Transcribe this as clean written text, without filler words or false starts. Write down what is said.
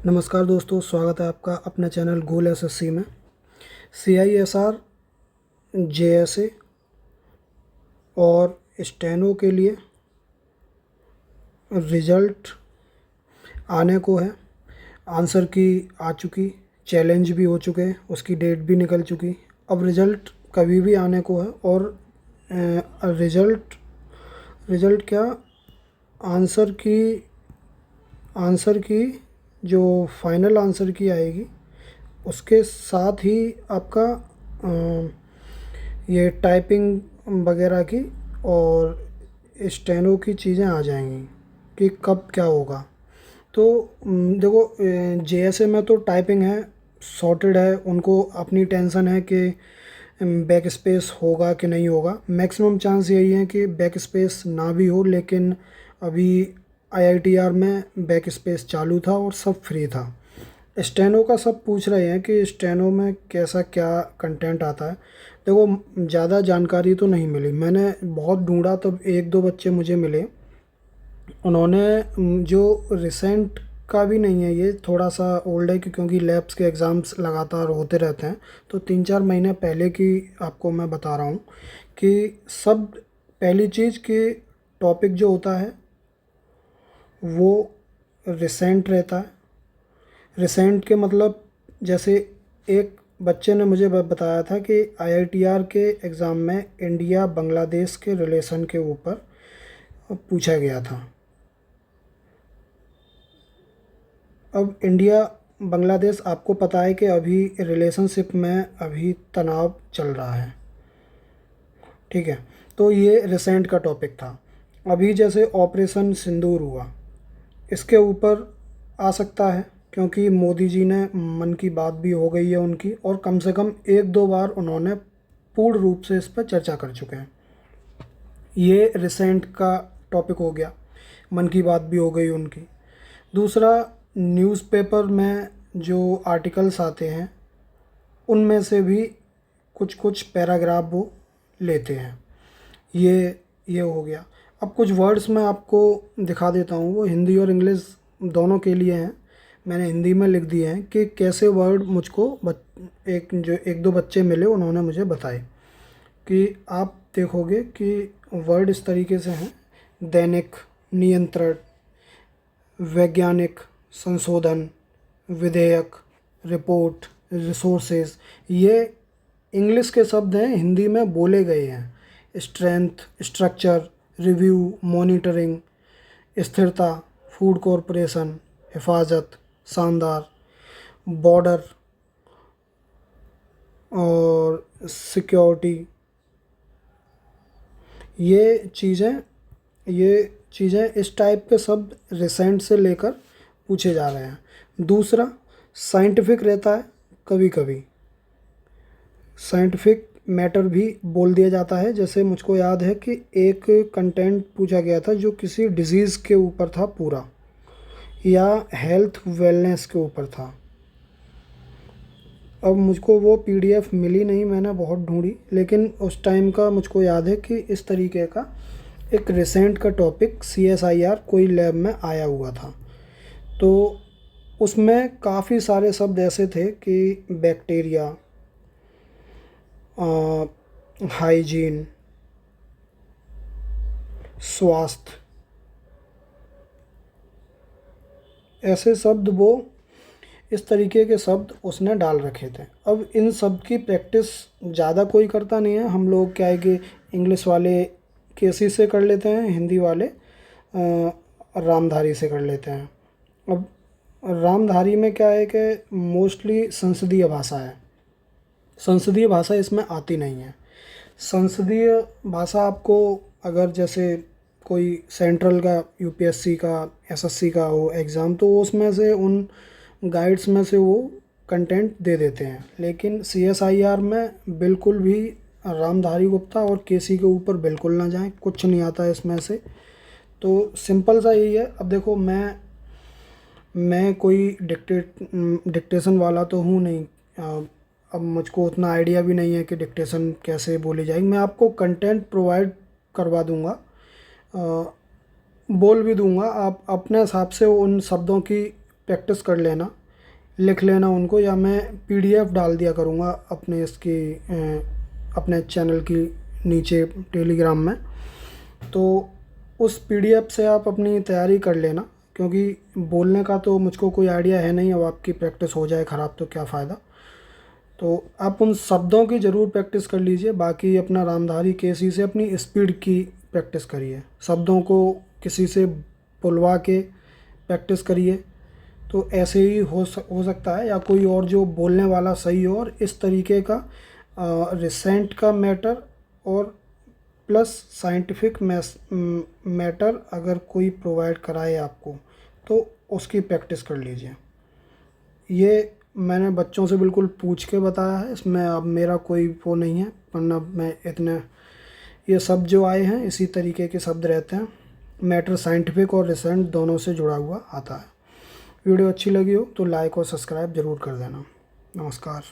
नमस्कार दोस्तों, स्वागत है आपका अपने चैनल गोल एसएससी में। CISR, JSA और स्टेनो के लिए रिज़ल्ट आने को है। आंसर की आ चुकी, चैलेंज भी हो चुके हैं, उसकी डेट भी निकल चुकी। अब रिज़ल्ट कभी भी आने को है और रिज़ल्ट रिज़ल्ट क्या, आंसर की आंसर की जो फाइनल आंसर की आएगी उसके साथ ही आपका ये टाइपिंग वगैरह की और स्टेनो की चीज़ें आ जाएंगी कि कब क्या होगा। तो देखो, JSA में तो टाइपिंग है, सॉर्टेड है, उनको अपनी टेंशन है कि बैक स्पेस होगा कि नहीं होगा। मैक्सिमम चांस यही है कि बैक स्पेस ना भी हो, लेकिन अभी IITR में बैक स्पेस चालू था और सब फ्री था। स्टेनो का सब पूछ रहे हैं कि स्टेनो में कैसा क्या कंटेंट आता है। देखो, ज़्यादा जानकारी तो नहीं मिली, मैंने बहुत ढूंढा, तब एक दो बच्चे मुझे मिले, उन्होंने जो रिसेंट का भी नहीं है, ये थोड़ा सा ओल्ड है क्योंकि लैब्स के एग्ज़ाम्स लगातार होते रहते हैं, तो 3-4 महीने पहले की आपको मैं बता रहा हूँ कि सब पहली चीज़ कि टॉपिक जो होता है वो रिसेंट रहता है। रिसेंट के मतलब, जैसे एक बच्चे ने मुझे बताया था कि IITR के एग्ज़ाम में इंडिया बांग्लादेश के रिलेशन के ऊपर पूछा गया था। अब इंडिया बांग्लादेश, आपको पता है कि अभी रिलेशनशिप में अभी तनाव चल रहा है, ठीक है। तो ये रिसेंट का टॉपिक था। अभी जैसे ऑपरेशन सिंदूर हुआ, इसके ऊपर आ सकता है क्योंकि मोदी जी ने, मन की बात भी हो गई है उनकी, और कम से कम एक दो बार उन्होंने पूर्ण रूप से इस पर चर्चा कर चुके हैं। ये रिसेंट का टॉपिक हो गया, मन की बात भी हो गई उनकी। दूसरा, न्यूज़पेपर में जो आर्टिकल्स आते हैं उनमें से भी कुछ कुछ पैराग्राफ वो लेते हैं। ये हो गया। अब कुछ वर्ड्स मैं आपको दिखा देता हूँ, वो हिंदी और इंग्लिश दोनों के लिए हैं। मैंने हिंदी में लिख दिए हैं कि कैसे वर्ड मुझको एक दो बच्चे मिले, उन्होंने मुझे बताए कि आप देखोगे कि वर्ड इस तरीके से हैं: दैनिक, नियंत्रण, वैज्ञानिक, संशोधन, विधेयक, रिपोर्ट, रिसोर्सेज। ये इंग्लिश के शब्द हैं, हिंदी में बोले गए हैं। स्ट्रेंथ, स्ट्रक्चर, रिव्यू, मॉनिटरिंग, स्थिरता, फूड कॉरपोरेशन, हिफाजत, शानदार, बॉर्डर और सिक्योरिटी। ये चीज़ें इस टाइप के शब्द रिसेंट से लेकर पूछे जा रहे हैं। दूसरा, साइंटिफिक रहता है, कभी कभी साइंटिफिक मैटर भी बोल दिया जाता है। जैसे मुझको याद है कि एक कंटेंट पूछा गया था जो किसी डिजीज़ के ऊपर था पूरा, या हेल्थ वेलनेस के ऊपर था। अब मुझको वो PDF मिली नहीं, मैंने बहुत ढूंढी, लेकिन उस टाइम का मुझको याद है कि इस तरीके का एक रिसेंट का टॉपिक CSIR कोई लैब में आया हुआ था। तो उसमें काफ़ी सारे शब्द ऐसे थे कि बैक्टीरिया, हाइजीन, स्वास्थ्य, ऐसे शब्द, वो इस तरीके के शब्द उसने डाल रखे थे। अब इन शब्द की प्रैक्टिस ज़्यादा कोई करता नहीं है। हम लोग क्या है कि इंग्लिश वाले केसी से कर लेते हैं, हिंदी वाले रामधारी से कर लेते हैं। अब रामधारी में क्या है कि मोस्टली संसदीय भाषा है, संसदीय भाषा इसमें आती नहीं है। संसदीय भाषा आपको, अगर जैसे कोई सेंट्रल का, UPSC का, SSC का हो एग्ज़ाम, तो उसमें से उन गाइड्स में से वो कंटेंट दे देते हैं। लेकिन CSIR में बिल्कुल भी रामधारी गुप्ता और केसी के ऊपर बिल्कुल ना जाएं, कुछ नहीं आता है इसमें से। तो सिंपल सा यही है। अब देखो, मैं कोई डिक्टेशन वाला तो हूँ नहीं। अब मुझको उतना आइडिया भी नहीं है कि डिक्टेशन कैसे बोली जाएगी। मैं आपको कंटेंट प्रोवाइड करवा दूंगा, बोल भी दूंगा, आप अपने हिसाब से उन शब्दों की प्रैक्टिस कर लेना, लिख लेना उनको, या मैं पीडीएफ डाल दिया करूँगा अपने इसकी अपने चैनल की नीचे टेलीग्राम में। तो उस पीडीएफ से आप अपनी तैयारी कर लेना, क्योंकि बोलने का तो मुझको कोई आइडिया है नहीं, अब आपकी प्रैक्टिस हो जाए ख़राब तो क्या फ़ायदा। तो आप उन शब्दों की ज़रूर प्रैक्टिस कर लीजिए, बाकी अपना रामधारी केसी से अपनी स्पीड की प्रैक्टिस करिए, शब्दों को किसी से बुलवा के प्रैक्टिस करिए। तो ऐसे ही हो सकता है, या कोई और जो बोलने वाला सही हो और इस तरीके का रिसेंट का मैटर और प्लस साइंटिफिक मैटर अगर कोई प्रोवाइड कराए आपको, तो उसकी प्रैक्टिस कर लीजिए। ये मैंने बच्चों से बिल्कुल पूछ के बताया है, इसमें अब मेरा कोई वो नहीं है, वरना मैं इतने, ये सब जो आए हैं इसी तरीके के शब्द रहते हैं, मैटर साइंटिफिक और रिसेंट दोनों से जुड़ा हुआ आता है। वीडियो अच्छी लगी हो तो लाइक और सब्सक्राइब ज़रूर कर देना। नमस्कार।